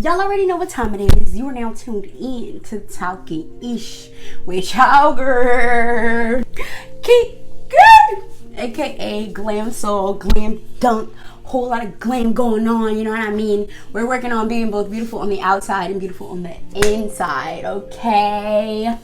Y'all already know what time it is. You are now tuned in to Talking Ish with y'all girl, Keep Good, aka Glam Soul, Glam Dunk. Whole lot of glam going on, you know what I mean? We're working on being both beautiful on the outside and beautiful on the inside, okay?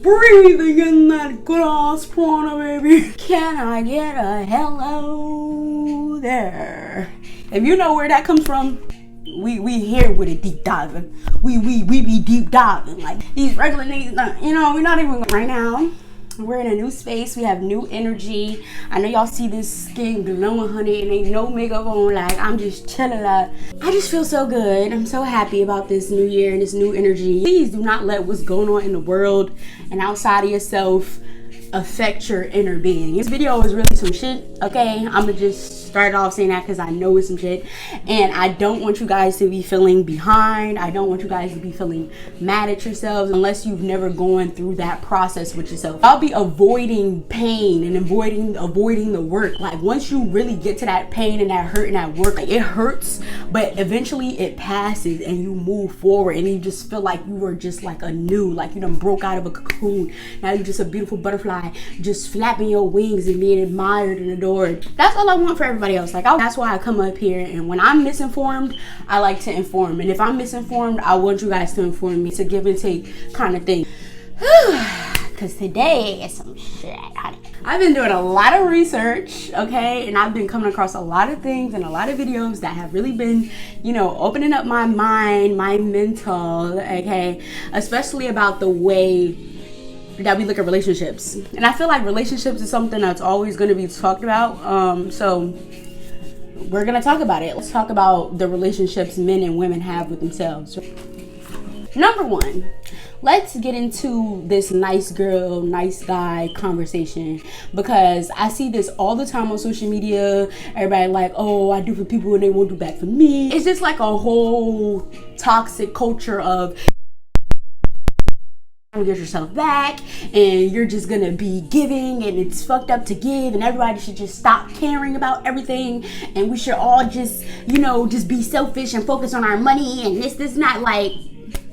Breathing in that good ass prana, baby. Can I get a hello there? If you know where that comes from, we here with a deep diving. We be deep diving. Like these regular niggas, you know, we're not even right now. We're in a new space. We have new energy. I know y'all see this skin glowing, honey, and ain't no makeup on. Like, I'm just chilling. I just feel so good. I'm so happy about this new year and this new energy. Please do not let what's going on in the world and outside of yourself affect your inner being. This video is really some shit, okay? I'm gonna just start off saying that because I know it's some shit, and I don't want you guys to be feeling behind. I don't want you guys to be feeling mad at yourselves unless you've never gone through that process with yourself. I'll be avoiding pain and avoiding the work. Like, once you really get to that pain and that hurt and that work, like, it hurts, but eventually it passes and you move forward and you just feel like you were just like a new, like you done broke out of a cocoon. Now you're just a beautiful butterfly, just flapping your wings and being admired and adored. That's all I want for everybody else. Like, that's why I come up here, and when I'm misinformed, I like to inform, and if I'm misinformed, I want you guys to inform me. It's a give and take kind of thing. Because today is some shit, honey. I've been doing a lot of research, okay, and I've been coming across a lot of things and a lot of videos that have really been, you know, opening up my mind, my mental, okay, especially about the way that we look at relationships. And I feel like relationships is something that's always going to be talked about, so we're going to talk about it. Let's talk about the relationships men and women have with themselves. Number one, let's get into this nice girl, nice guy conversation, because I see this all the time on social media. Everybody like, oh, I do for people and they won't do back for me. It's just like a whole toxic culture of get yourself back and you're just gonna be giving, and it's fucked up to give, and everybody should just stop caring about everything, and we should all just, you know, just be selfish and focus on our money and this not. Like,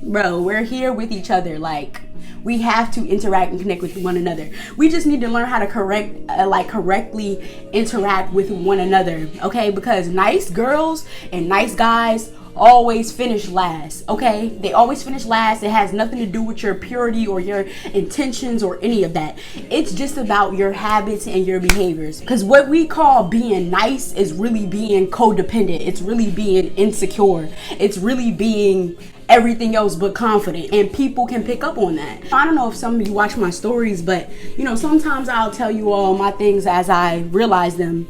bro, we're here with each other. Like, we have to interact and connect with one another. We just need to learn how to correctly interact with one another, okay? Because nice girls and nice guys always finish last, okay? They always finish last. It has nothing to do with your purity or your intentions or any of that. It's just about your habits and your behaviors. Because what we call being nice is really being codependent. It's really being insecure. It's really being everything else but confident, and people can pick up on that. I don't know if some of you watch my stories, but you know, sometimes I'll tell you all my things as I realize them,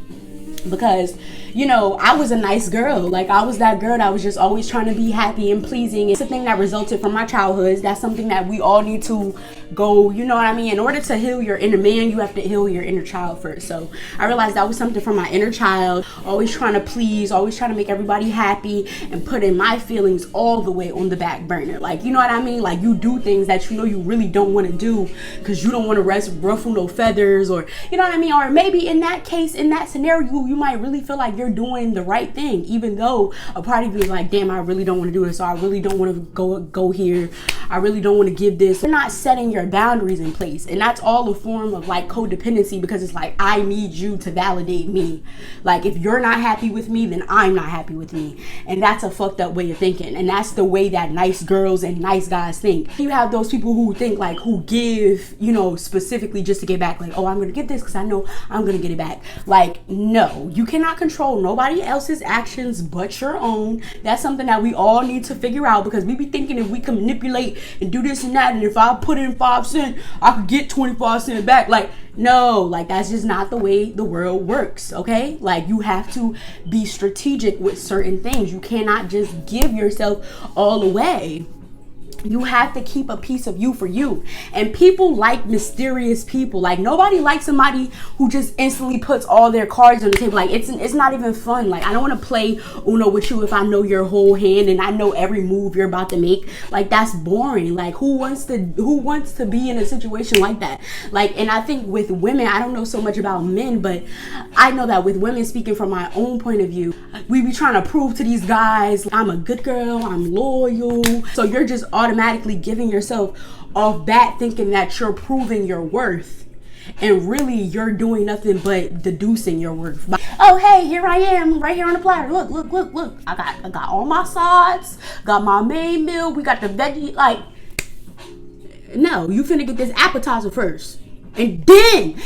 because you know, I was a nice girl. Like, I was that girl that was just always trying to be happy and pleasing. It's a thing that resulted from my childhood. That's something that we all need to go, you know what I mean? In order to heal your inner man, you have to heal your inner child first. So I realized that was something from my inner child, always trying to please, always trying to make everybody happy, and putting my feelings all the way on the back burner. Like, you know what I mean? Like, you do things that you know you really don't want to do because you don't want to ruffle no feathers, or you know what I mean? Or maybe in that case, in that scenario, you might really feel like you're doing the right thing, even though a part of you is like, damn, I really don't want to do this, or I really don't want to go here, I really don't want to give this. You're not setting your boundaries in place, and that's all a form of like codependency, because it's like, I need you to validate me. Like, if you're not happy with me, then I'm not happy with me, and that's a fucked up way of thinking, and that's the way that nice girls and nice guys think. You have those people who think like, who give, you know, specifically just to get back, like, oh, I'm gonna give this because I know I'm gonna get it back. Like, no, you cannot control nobody else's actions but your own. That's something that we all need to figure out, because we be thinking if we can manipulate and do this and that, and if I put in 5 cents I could get 25 cents back. Like, no, like, that's just not the way the world works, okay? Like, you have to be strategic with certain things. You cannot just give yourself all away. You have to keep a piece of you for you. And people like mysterious people. Like, nobody likes somebody who just instantly puts all their cards on the table. Like, it's not even fun. Like, I don't want to play Uno with you if I know your whole hand and I know every move you're about to make. Like, that's boring. Like, who wants to be in a situation like that? Like, and I think with women, I don't know so much about men, but I know that with women, speaking from my own point of view, we be trying to prove to these guys, I'm a good girl, I'm loyal. So you're just automatically giving yourself off bat thinking that you're proving your worth, and really you're doing nothing but deducing your worth. Oh, hey, here I am right here on the platter. Look, I got all my sides, got my main meal, we got the veggie. Like, no, you finna get this appetizer first, and then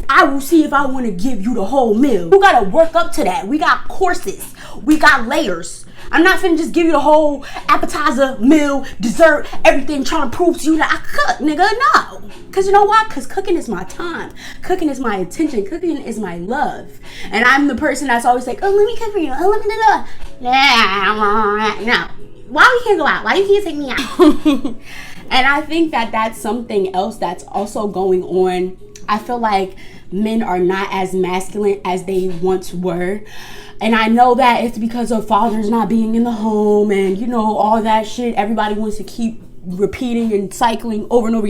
I will see if I want to give you the whole meal. You gotta work up to that. We got courses, we got layers. I'm not finna just give you the whole appetizer, meal, dessert, everything, trying to prove to you that I cook, nigga. No. Because you know why? Because cooking is my time. Cooking is my attention. Cooking is my love. And I'm the person that's always like, oh, let me cook for you. Oh, let me do that. No. Why we can't go out? Why you can't take me out? And I think that that's something else that's also going on. I feel like men are not as masculine as they once were. And I know that it's because of fathers not being in the home and, you know, all that shit. Everybody wants to keep repeating and cycling over and over.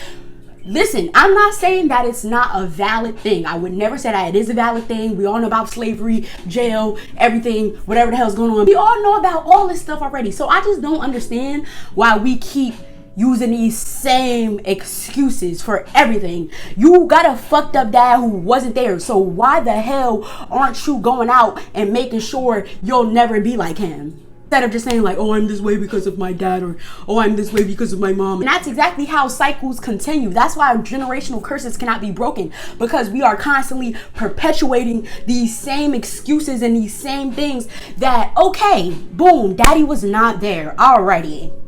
Listen, I'm not saying that it's not a valid thing. I would never say that it is a valid thing. We all know about slavery, jail, everything, whatever the hell's going on. We all know about all this stuff already. So I just don't understand why we keep using these same excuses for everything. You got a fucked up dad who wasn't there, so why the hell aren't you going out and making sure you'll never be like him? Instead of just saying like, oh, I'm this way because of my dad, or oh, I'm this way because of my mom. And that's exactly how cycles continue. That's why generational curses cannot be broken, because we are constantly perpetuating these same excuses and these same things that, okay, boom, daddy was not there. Alrighty.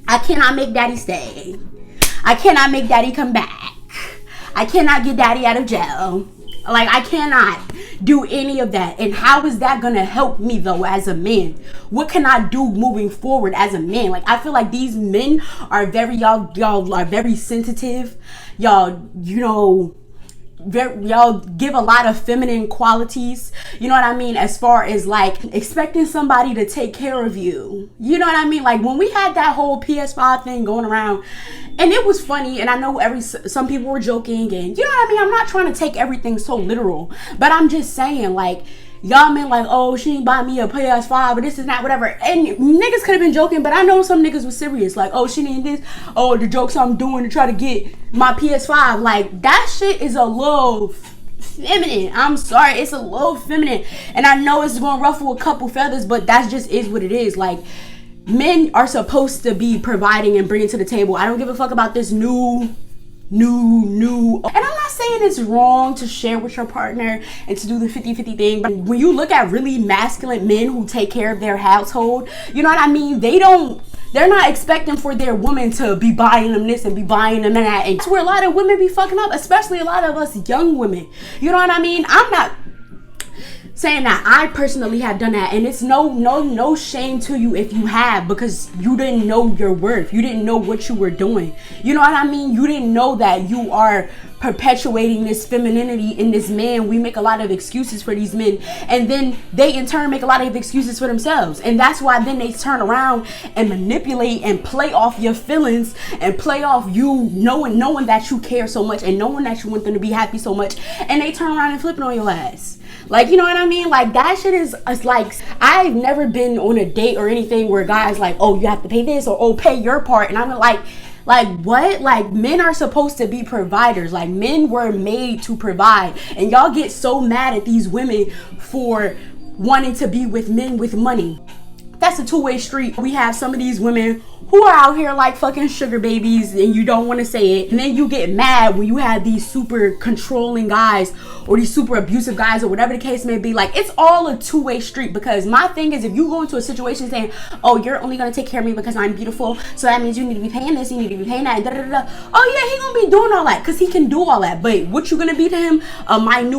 I cannot make daddy stay. I cannot make daddy come back. I cannot get daddy out of jail. Like, I cannot do any of that. And how is that gonna help me though as a man? What can I do moving forward as a man? Like, I feel like these men are y'all are very sensitive. Y'all, you know, y'all give a lot of feminine qualities, you know what I mean, as far as like expecting somebody to take care of you, you know what I mean. Like, when we had that whole PS5 thing going around, and it was funny, and I know some people were joking, and you know what I mean, I'm not trying to take everything so literal, but I'm just saying, like, y'all meant like, oh, she ain't buy me a PS5 or this is not whatever. And niggas could have been joking, but I know some niggas was serious. Like, oh, she need this. Oh, the jokes I'm doing to try to get my PS5. Like, that shit is a little feminine. I'm sorry, it's a little feminine. And I know it's gonna ruffle a couple feathers, but that just is what it is. Like, men are supposed to be providing and bringing to the table. I don't give a fuck about this new. And I'm not saying it's wrong to share with your partner and to do the 50-50 thing, but when you look at really masculine men who take care of their household, you know what I mean, they're not expecting for their woman to be buying them this and be buying them that. And that's where a lot of women be fucking up, especially a lot of us young women, you know what I mean. I'm not saying that I personally have done that, and it's no shame to you if you have, because you didn't know your worth. You didn't know what you were doing. You know what I mean? You didn't know that you are perpetuating this femininity in this man. We make a lot of excuses for these men, and then they in turn make a lot of excuses for themselves, and that's why then they turn around and manipulate and play off your feelings and play off you knowing that you care so much and knowing that you want them to be happy so much, and they turn around and flip it on your ass. Like, you know what I mean? Like, that shit is, it's like, I've never been on a date or anything where guys like, oh, you have to pay this, or oh, pay your part. And I'm like what? Like, men are supposed to be providers. Like, men were made to provide. And y'all get so mad at these women for wanting to be with men with money. That's a two-way street. We have some of these women who are out here like fucking sugar babies, and you don't want to say it, and then you get mad when you have these super controlling guys or these super abusive guys or whatever the case may be. Like, it's all a two-way street, because my thing is, if you go into a situation saying, oh, you're only going to take care of me because I'm beautiful, so that means you need to be paying this, you need to be paying that, and oh yeah, he gonna be doing all that because he can do all that. But what you gonna be to him?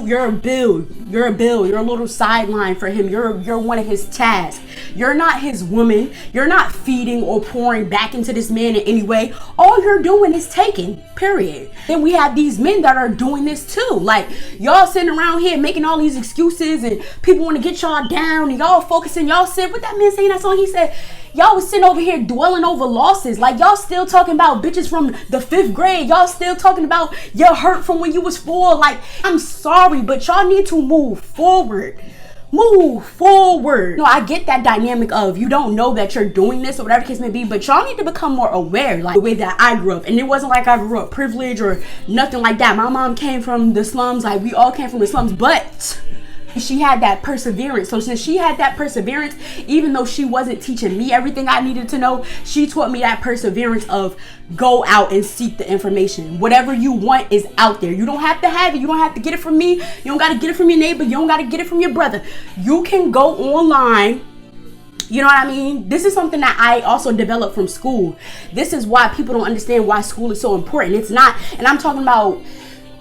You're a bill, you're a little sideline for him, you're one of his tasks. You're not not his woman. You're not feeding or pouring back into this man in any way. All you're doing is taking, period. Then we have these men that are doing this too. Like, y'all sitting around here making all these excuses and people want to get y'all down and y'all focusing. Y'all said, what that man saying that song? He said, y'all was sitting over here dwelling over losses. Like, y'all still talking about bitches from the 5th grade. Y'all still talking about your hurt from when you was 4. Like, I'm sorry, but y'all need to move forward. Move forward. No, I get that dynamic of you don't know that you're doing this or whatever the case may be, but y'all need to become more aware, like the way that I grew up. And it wasn't like I grew up privileged or nothing like that. My mom came from the slums, like we all came from the slums, but she had that perseverance. So since she had that perseverance, even though she wasn't teaching me everything I needed to know, she taught me that perseverance of go out and seek the information. Whatever you want is out there. You don't have to have it. You don't have to get it from me. You don't got to get it from your neighbor. You don't got to get it from your brother. You can go online. You know what I mean? This is something that I also developed from school. This is why people don't understand why school is so important. It's not, and I'm talking about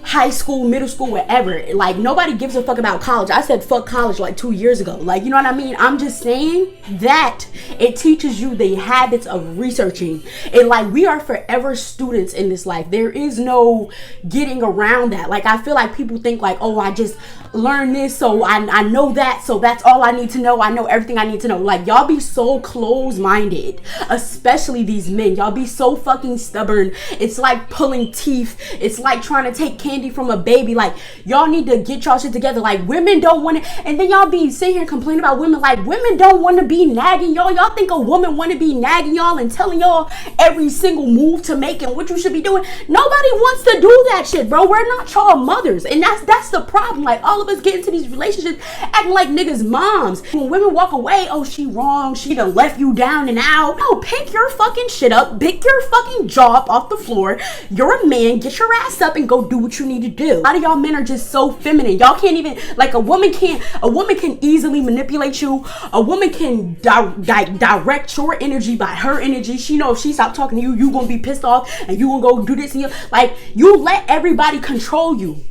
high school, middle school, whatever. Like, nobody gives a fuck about college. I said fuck college like 2 years ago. Like, you know what I mean? I'm just saying that it teaches you the habits of researching. And like, we are forever students in this life. There is no getting around that. Like, I feel like people think like, oh, I just learned this, so I know that, so that's all I need to know. I know everything I need to know. Like, y'all be so close-minded, especially these men. Y'all be so fucking stubborn. It's like pulling teeth. It's like trying to take candy from a baby. Like, y'all need to get y'all shit together. Like, women don't want to, and then y'all be sitting here complaining about women. Like, women don't want to be nagging y'all. Y'all think a woman want to be nagging y'all and telling y'all every single move to make and what you should be doing? Nobody wants to do that shit, bro. We're not y'all mothers, and that's the problem. Like, all of us get into these relationships acting like niggas' moms. When women walk away, oh, she wrong, she done left you down and out. No, pick your fucking shit up, pick your fucking jaw up off the floor. You're a man, get your ass up and go do what you need to do. A lot of y'all men are just so feminine. Y'all can't even, like, a woman can easily manipulate you. A woman can direct your energy by her energy. She know if she stop talking to you, you gonna be pissed off and you gonna go do this and you, like, you let everybody control you.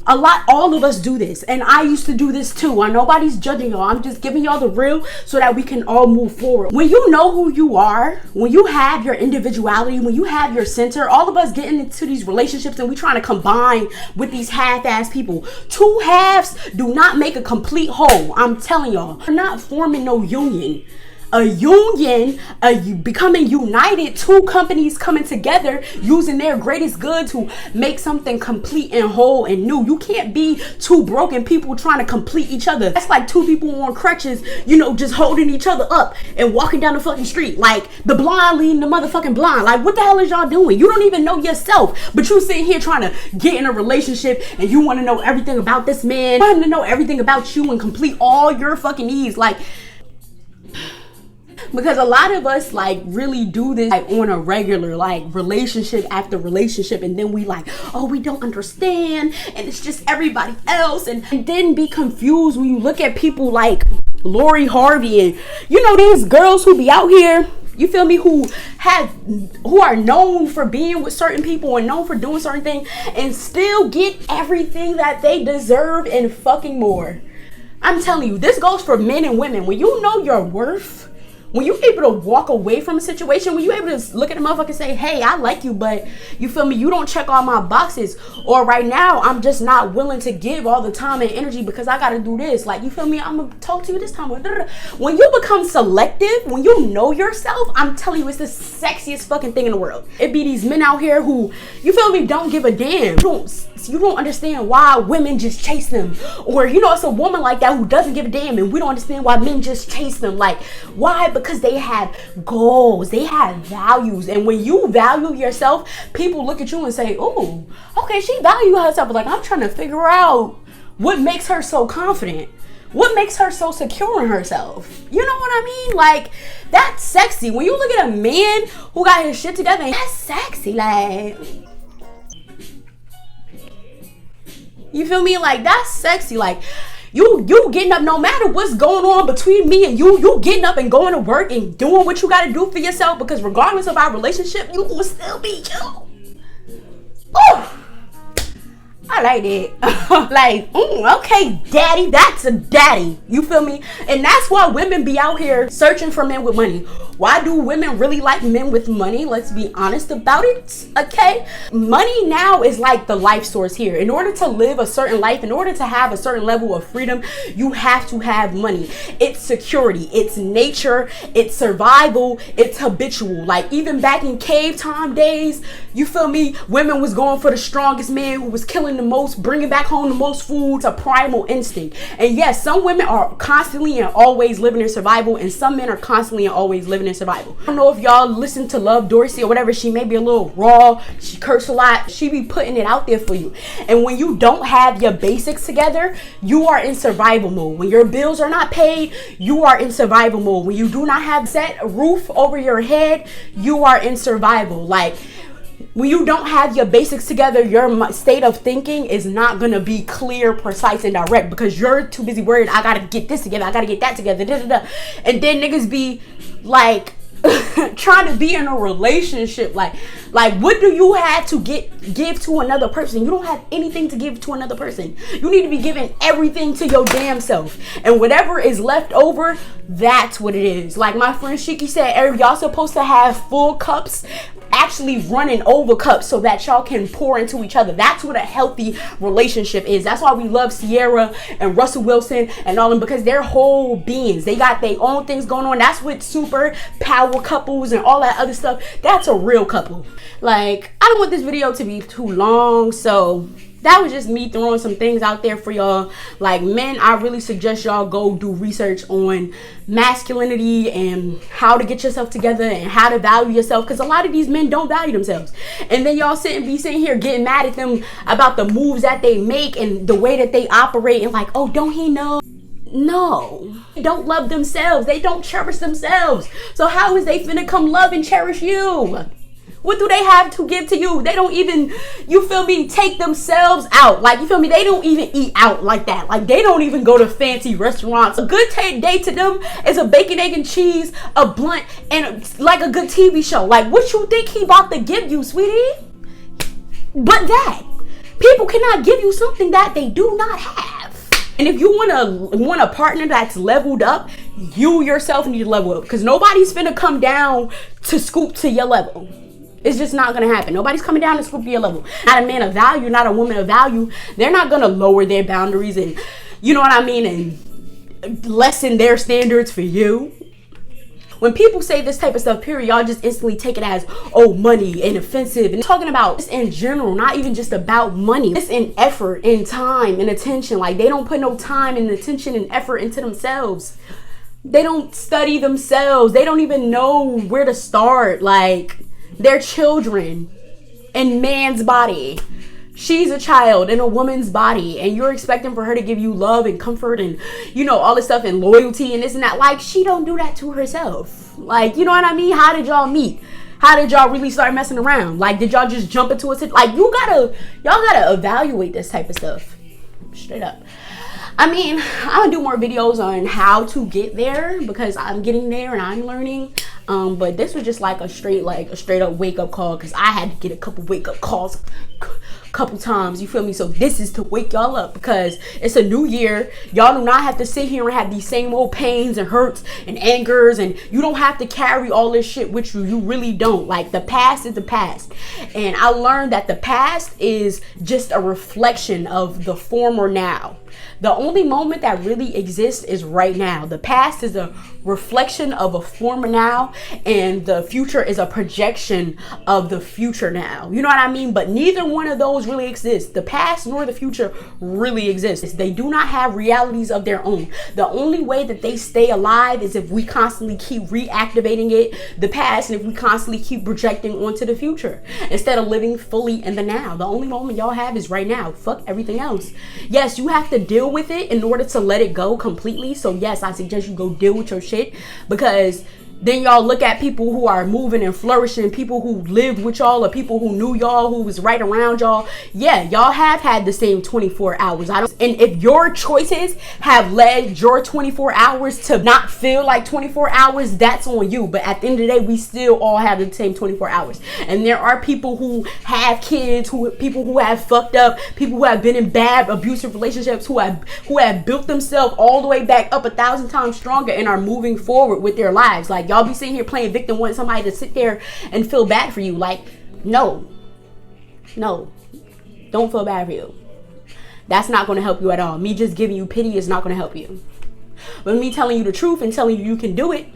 All of us do this, and I used to do this too. Nobody's judging y'all. I'm just giving y'all the real so that we can all move forward. When you know who you are, when you have your individuality, when you have your center, all of us getting into these relationships and we trying to combine with these half-ass people. Two halves do not make a complete whole. I'm telling y'all, we're not forming no union. A union, becoming united, two companies coming together using their greatest good to make something complete and whole and new. You can't be two broken people trying to complete each other. That's like two people on crutches, you know, just holding each other up and walking down the fucking street. Like, the blind leading the motherfucking blind. Like, what the hell is y'all doing? You don't even know yourself, but you sitting here trying to get in a relationship and you want to know everything about this man. You want him to know everything about you and complete all your fucking needs. Like, because a lot of us like really do this like on a regular, like relationship after relationship, and then we like, oh, we don't understand and it's just everybody else, and then be confused when you look at people like Lori Harvey and, you know, these girls who be out here, you feel me, who are known for being with certain people and known for doing certain things and still get everything that they deserve and fucking more. I'm telling you, this goes for men and women. When you know your worth, when you're able to walk away from a situation, when you're able to look at the motherfucker and say, hey, I like you, but you feel me, you don't check all my boxes, or right now I'm just not willing to give all the time and energy because I gotta do this. Like, you feel me, I'm gonna talk to you this time. When you become selective, when you know yourself, I'm telling you, it's the sexiest fucking thing in the world. It be these men out here who, you feel me, don't give a damn. You don't understand why women just chase them. Or, you know, it's a woman like that who doesn't give a damn, and we don't understand why men just chase them. Like, why? Because they have goals, they have values. And when you value yourself, people look at you and say, oh, okay, she values herself. But like, I'm trying to figure out what makes her so confident. What makes her so secure in herself? You know what I mean? Like, that's sexy. When you look at a man who got his shit together, that's sexy. Like, you feel me? Like, that's sexy. Like, you getting up no matter what's going on between me and you getting up and going to work and doing what you got to do for yourself, because regardless of our relationship, you will still be you. Oh, I like it. Like, okay, daddy, that's a daddy. You feel me? And that's why women be out here searching for men with money. Why do women really like men with money? Let's be honest about it, okay? Money now is like the life source here. In order to live a certain life, in order to have a certain level of freedom, you have to have money. It's security, it's nature, it's survival, it's habitual. Like even back in cave time days, you feel me? Women was going for the strongest man who was killing the most, bringing back home the most food. It's a primal instinct. And yes, some women are constantly and always living in survival, and some men are constantly and always living in survival. I don't know if y'all listen to Love Dorsey or whatever. She may be a little raw, she curse a lot, she be putting it out there for you. And when you don't have your basics together, you are in survival mode. When your bills are not paid, you are in survival mode. When you do not have set roof over your head, you are in survival. Like when you don't have your basics together, your state of thinking is not going to be clear, precise, and direct, because you're too busy worried, I got to get this together, I got to get that together, da, da, da. And then niggas be like trying to be in a relationship. Like what do you have to give to another person? You don't have anything to give to another person. You need to be giving everything to your damn self, and whatever is left over, that's what it is. Like my friend Shiki said, y'all supposed to have full cups, actually running over cups, so that y'all can pour into each other. That's what a healthy relationship is. That's why we love Sierra and Russell Wilson and all them, because they're whole beings. They got their own things going on. That's what super power couples and all that other stuff, that's a real couple. Like, I don't want this video to be too long, so that was just me throwing some things out there for y'all. Like, men, I really suggest y'all go do research on masculinity and how to get yourself together and how to value yourself, because a lot of these men don't value themselves. And then y'all sitting here getting mad at them about the moves that they make and the way that they operate, and like, oh, don't he know? No, they don't love themselves. They don't cherish themselves. So how is they finna come love and cherish you? What do they have to give to you? They don't even, you feel me, take themselves out. Like, you feel me, they don't even eat out like that. Like, they don't even go to fancy restaurants. A good day to them is a bacon, egg, and cheese, a blunt, and like a good TV show. Like, what you think he about to give you, sweetie? But that. People cannot give you something that they do not have. And if you want a partner that's leveled up, you yourself need to level up. Because nobody's finna come down to scoop to your level. It's just not going to happen. Nobody's coming down to scoop to your level. Not a man of value, not a woman of value. They're not going to lower their boundaries and, you know what I mean, and lessen their standards for you. When people say this type of stuff, period, y'all just instantly take it as, oh, money and offensive. And talking about this in general, not even just about money. It's in effort and time and attention. Like, they don't put no time and attention and effort into themselves. They don't study themselves. They don't even know where to start. Like, they're children in man's body. She's a child in a woman's body, and you're expecting for her to give you love and comfort and, you know, all this stuff and loyalty and this and that. Like, she don't do that to herself. Like, you know what I mean? How did y'all meet? How did y'all really start messing around? Like, did y'all just jump into it? Like, y'all gotta evaluate this type of stuff. Straight up. I mean, I'm gonna do more videos on how to get there, because I'm getting there and I'm learning. But this was just like a straight up wake up call, because I had to get a couple wake up calls couple times, you feel me? So this is to wake y'all up, because it's a new year. Y'all do not have to sit here and have these same old pains and hurts and angers, and you don't have to carry all this shit with you. You really don't. Like, the past is the past, and I learned that the past is just a reflection of the former now. The only moment that really exists is right now. The past is a reflection of a former now, and the future is a projection of the future now. You know what I mean? But neither one of those really exists. The past nor the future really exists. They do not have realities of their own. The only way that they stay alive is if we constantly keep reactivating the past, and if we constantly keep projecting onto the future instead of living fully in the now. The only moment y'all have is right now. Fuck everything else. Yes, you have to deal with it in order to let it go completely. So yes, I suggest you go deal with your shit, because then y'all look at people who are moving and flourishing, people who lived with y'all, or people who knew y'all, who was right around y'all. Yeah, y'all have had the same 24 hours. And if your choices have led your 24 hours to not feel like 24 hours, that's on you. But at the end of the day, we still all have the same 24 hours. And there are people who have kids, people who have fucked up, people who have been in bad, abusive relationships, who have built themselves all the way back up 1,000 times stronger and are moving forward with their lives. Like, y'all be sitting here playing victim, wanting somebody to sit there and feel bad for you. Like, no, don't feel bad for you. That's not going to help you at all. Me just giving you pity is not going to help you. But me telling you the truth and telling you can do it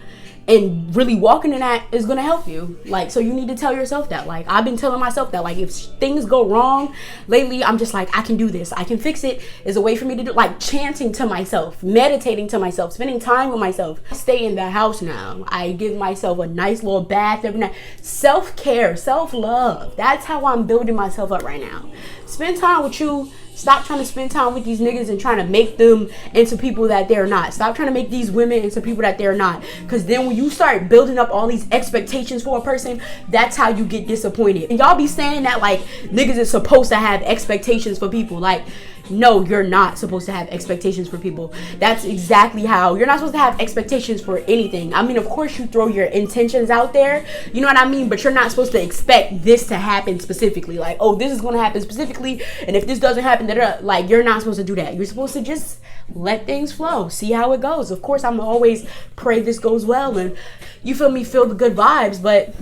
and really walking in that is going to help you. Like, so you need to tell yourself that. Like, I've been telling myself that, like, if things go wrong lately, I'm just like, I can do this, I can fix it, is a way for me to do, like, chanting to myself, meditating to myself, spending time with myself. I stay in the house now. I give myself a nice little bath every night. Self-care, self-love, that's how I'm building myself up right now. Spend time with you. Stop trying to spend time with these niggas and trying to make them into people that they're not. Stop trying to make these women into people that they're not. Because then when you start building up all these expectations for a person, that's how you get disappointed. And y'all be saying that like niggas is supposed to have expectations for people. Like, no, you're not supposed to have expectations for people. That's exactly how. You're not supposed to have expectations for anything. I mean, of course you throw your intentions out there, you know what I mean? But you're not supposed to expect this to happen specifically. Like, oh, this is going to happen specifically, and if this doesn't happen, like, you're not supposed to do that. You're supposed to just let things flow, see how it goes. Of course, I'm always pray this goes well, and you feel me, feel the good vibes, but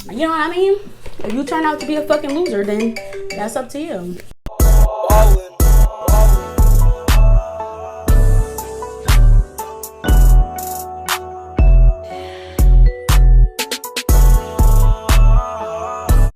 you know what I mean? If you turn out to be a fucking loser, then that's up to you.